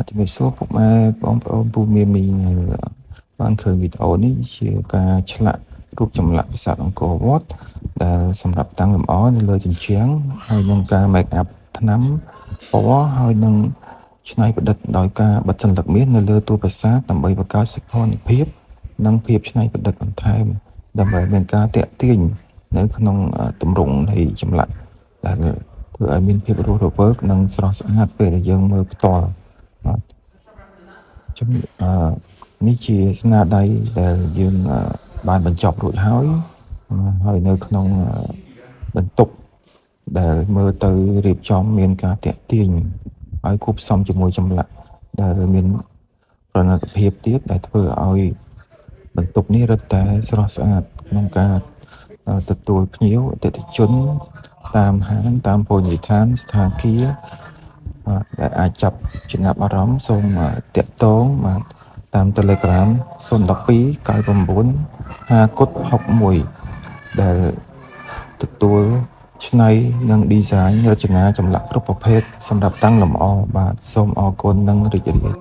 ជំរាបសួរពុកម៉ែបងប្អូនពូមីមីបានឃើញវីដេអូនេះជាការឆ្លាក់រូបចម្លាក់ប្រាសាទអង្គរវត្តដែលសម្រាប់តាំងលម្អនៅលើជញ្ជាំងហើយនឹងការ make up ថ្នាំពណ៌ហើយនឹងច្នៃប្រឌិតដោយការបិទសន្លឹកមាសនៅលើតួប្រាសាទដើម្បីបង្កើតសោភ័ណភាពនិងភាពច្នៃប្រឌិតបន្ថែមដើម្បីមានការទាក់ទាញនៅក្នុងទម្រង់នៃចម្លាក់ដែលធ្វើឲ្យមានភាពរស់រវើកនិងស្រស់ស្អាតពេលដែលយើងមើលផ្ទាល់នេះជាស្នាដៃដែលយើងបានបញ្ចប់រួចហើយនៅក្នុងបន្ទប់ដែលមើលទៅរៀបចំមានការទាក់ទាញឲ្យគូផ្សំជាមួយចម្លាក់ដែលមានប្រណិតភាពទៀតដែលធ្វើឲ្យបន្ទប់នេះរឹតតែស្រស់ស្អាតក្នុងការទទួលភ្ញៀវអតិថិជនតាមហាងតាមភោជនីយដ្ឋានស្ថានភារដែលអាចចាប់ចំណាប់អារម្មណ៍សូមតាក់ទងបាទតាម Telegram 012-99-5061ដែលទទួលច្នៃនិង design រចនាចម្លាក់គ្រប់ប្រភេទសម្រាប់តាំងលម្អបាទសូមអរគុណនិងរីករាយ